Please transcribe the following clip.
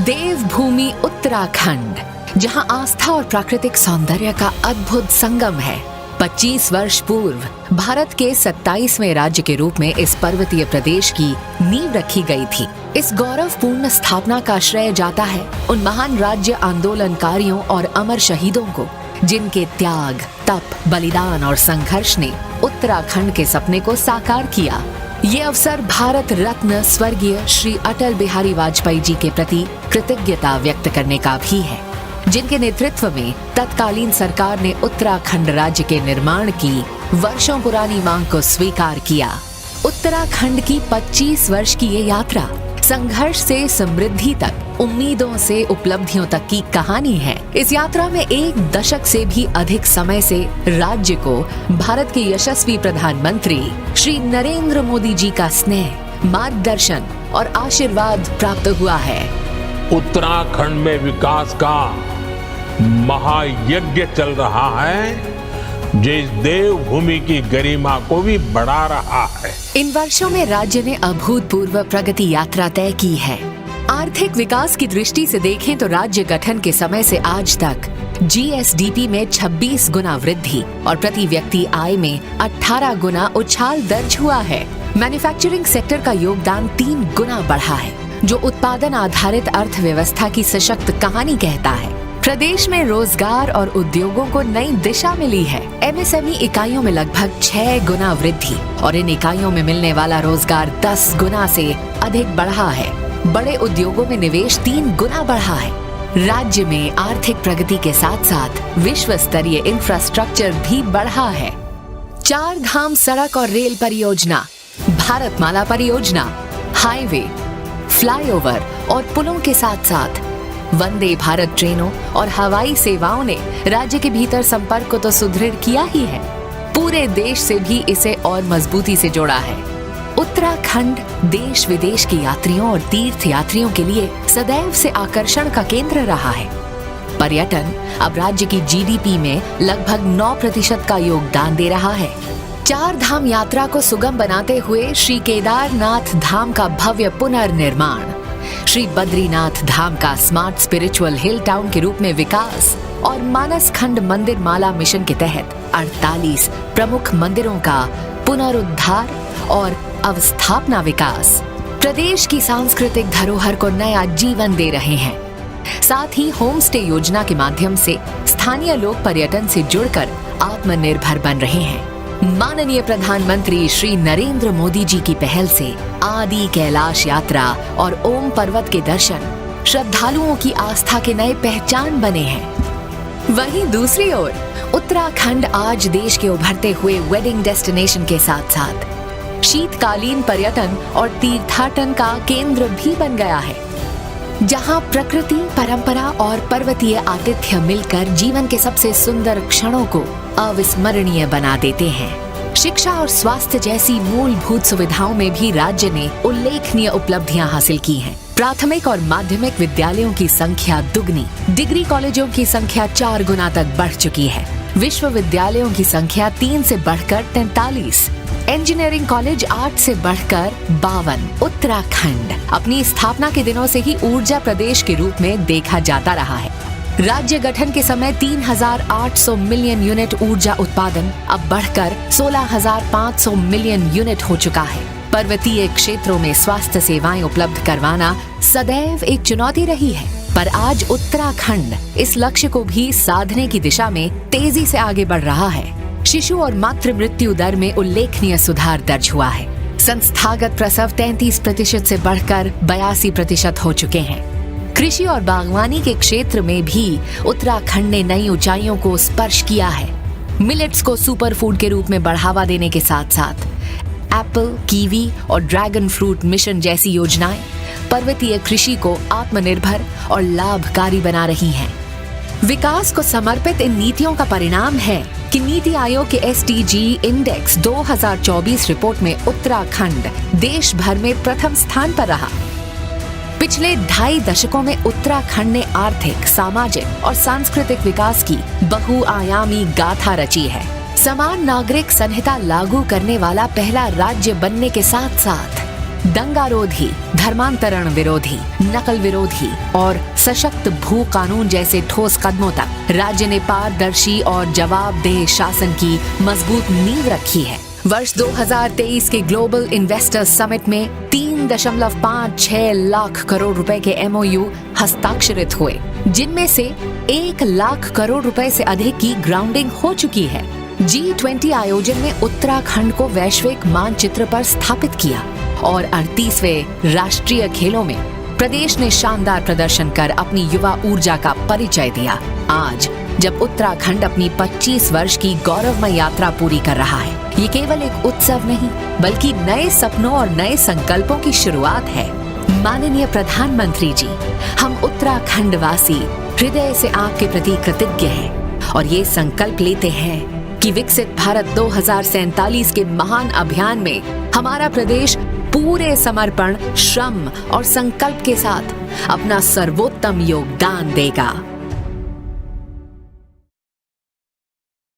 देवभूमि उत्तराखंड, जहां आस्था और प्राकृतिक सौंदर्य का अद्भुत संगम है। 25 वर्ष पूर्व भारत के 27वें राज्य के रूप में इस पर्वतीय प्रदेश की नींव रखी गई थी। इस गौरवपूर्ण स्थापना का श्रेय जाता है उन महान राज्य आंदोलनकारियों और अमर शहीदों को, जिनके त्याग, तप, बलिदान और संघर्ष ने उत्तराखंड के सपने को साकार किया। ये अवसर भारत रत्न स्वर्गीय श्री अटल बिहारी वाजपेयी जी के प्रति कृतज्ञता व्यक्त करने का भी है, जिनके नेतृत्व में तत्कालीन सरकार ने उत्तराखंड राज्य के निर्माण की वर्षों पुरानी मांग को स्वीकार किया। उत्तराखंड की 25 वर्ष की ये यात्रा संघर्ष से समृद्धि तक, उम्मीदों से उपलब्धियों तक की कहानी है। इस यात्रा में 1 दशक से भी अधिक समय से राज्य को भारत के यशस्वी प्रधानमंत्री श्री नरेंद्र मोदी जी का स्नेह, मार्गदर्शन और आशीर्वाद प्राप्त हुआ है। उत्तराखंड में विकास का महायज्ञ चल रहा है, जो इस देवभूमि की गरिमा को भी बढ़ा रहा है। इन वर्षों में राज्य ने अभूतपूर्व प्रगति यात्रा तय की है। आर्थिक विकास की दृष्टि से देखें तो राज्य गठन के समय से आज तक जीएसडीपी में 26 गुना वृद्धि और प्रति व्यक्ति आय में 18 गुना उछाल दर्ज हुआ है। मैन्युफैक्चरिंग सेक्टर का योगदान 3 गुना बढ़ा है, जो उत्पादन आधारित अर्थव्यवस्था की सशक्त कहानी कहता है। प्रदेश में रोजगार और उद्योगों को नई दिशा मिली है। एमएसएमई इकाइयों में लगभग 6 गुना वृद्धि और इन इकाइयों में मिलने वाला रोजगार 10 गुना से अधिक बढ़ा है। बड़े उद्योगों में निवेश 3 गुना बढ़ा है। राज्य में आर्थिक प्रगति के साथ साथ विश्व स्तरीय इंफ्रास्ट्रक्चर भी बढ़ा है। 4 धाम सड़क और रेल परियोजना, भारतमाला परियोजना, हाईवे, फ्लाईओवर और पुलों के साथ साथ वंदे भारत ट्रेनों और हवाई सेवाओं ने राज्य के भीतर संपर्क को तो सुदृढ़ किया ही है, पूरे देश से भी इसे और मजबूती से जोड़ा है। उत्तराखंड देश विदेश के यात्रियों और तीर्थ यात्रियों के लिए सदैव से आकर्षण का केंद्र रहा है। पर्यटन अब राज्य की जीडीपी में लगभग 9% का योगदान दे रहा है। 4 धाम यात्रा को सुगम बनाते हुए श्री केदारनाथ धाम का भव्य पुनर्निर्माण, श्री बद्रीनाथ धाम का स्मार्ट स्पिरिचुअल हिल टाउन के रूप में विकास और मानस खंड मंदिर माला मिशन के तहत 48 प्रमुख मंदिरों का पुनरुद्धार और अवस्थापना विकास प्रदेश की सांस्कृतिक धरोहर को नया जीवन दे रहे हैं। साथ ही होम स्टे योजना के माध्यम से स्थानीय लोग पर्यटन से जुड़कर आत्मनिर्भर बन रहे हैं। माननीय प्रधानमंत्री श्री नरेंद्र मोदी जी की पहल से आदि कैलाश यात्रा और ओम पर्वत के दर्शन श्रद्धालुओं की आस्था के नए पहचान बने हैं। वहीं दूसरी ओर उत्तराखंड आज देश के उभरते हुए वेडिंग डेस्टिनेशन के साथ साथ शीतकालीन पर्यटन और तीर्थाटन का केंद्र भी बन गया है, जहां प्रकृति, परंपरा और पर्वतीय आतिथ्य मिलकर जीवन के सबसे सुंदर क्षणों को अविस्मरणीय बना देते हैं। शिक्षा और स्वास्थ्य जैसी मूलभूत सुविधाओं में भी राज्य ने उल्लेखनीय उपलब्धियां हासिल की हैं। प्राथमिक और माध्यमिक विद्यालयों की संख्या दुगनी, डिग्री कॉलेजों की संख्या 4 गुना तक बढ़ चुकी है। विश्वविद्यालयों की संख्या 3 से बढ़कर 43, इंजीनियरिंग कॉलेज 8 से बढ़कर 52। उत्तराखंड अपनी स्थापना के दिनों से ही ऊर्जा प्रदेश के रूप में देखा जाता रहा है। राज्य गठन के समय 3,800 मिलियन यूनिट ऊर्जा उत्पादन अब बढ़कर 16,500 मिलियन यूनिट हो चुका है। पर्वतीय क्षेत्रों में स्वास्थ्य सेवाएं उपलब्ध करवाना सदैव एक चुनौती रही है, पर आज उत्तराखंड इस लक्ष्य को भी साधने की दिशा में तेजी से आगे बढ़ रहा है। शिशु और मातृ मृत्यु दर में उल्लेखनीय सुधार दर्ज हुआ है। संस्थागत प्रसव 33% से बढ़कर 82% हो चुके हैं। कृषि और बागवानी के क्षेत्र में भी उत्तराखंड ने नई ऊंचाइयों को स्पर्श किया है। मिलेट्स को सुपर फूड के रूप में बढ़ावा देने के साथ साथ एप्पल, कीवी और ड्रैगन फ्रूट मिशन जैसी योजनाएं पर्वतीय कृषि को आत्मनिर्भर और लाभकारी बना रही हैं। विकास को समर्पित इन नीतियों का परिणाम है कि नीति आयोग के एसडीजी इंडेक्स 2024 रिपोर्ट में उत्तराखंड देश भर में प्रथम स्थान पर रहा। पिछले 2.5 दशकों में उत्तराखंड ने आर्थिक, सामाजिक और सांस्कृतिक विकास की बहुआयामी गाथा रची है। समान नागरिक संहिता लागू करने वाला पहला राज्य बनने के साथ साथ दंगारोधी, धर्मांतरण विरोधी, नकल विरोधी और सशक्त भू कानून जैसे ठोस कदमों तक राज्य ने पारदर्शी और जवाबदेह शासन की मजबूत नींव रखी है। वर्ष 2023 के ग्लोबल इन्वेस्टर्स समिट में 3.56 लाख करोड़ रुपए के MOU हस्ताक्षरित हुए, जिनमें से 1 लाख करोड़ रुपए से अधिक की ग्राउंडिंग हो चुकी है। G20 आयोजन में उत्तराखंड को वैश्विक मानचित्र पर स्थापित किया और 38वें राष्ट्रीय खेलों में प्रदेश ने शानदार प्रदर्शन कर अपनी युवा ऊर्जा का परिचय दिया। आज जब उत्तराखंड अपनी 25 वर्ष की गौरवमय यात्रा पूरी कर रहा है, ये केवल एक उत्सव नहीं बल्कि नए सपनों और नए संकल्पों की शुरुआत है। माननीय प्रधानमंत्री जी, हम उत्तराखंड वासी हृदय से आपके प्रति कृतज्ञ हैं और ये संकल्प लेते हैं कि विकसित भारत 2047 के महान अभियान में हमारा प्रदेश पूरे समर्पण, श्रम और संकल्प के साथ अपना सर्वोत्तम योगदान देगा।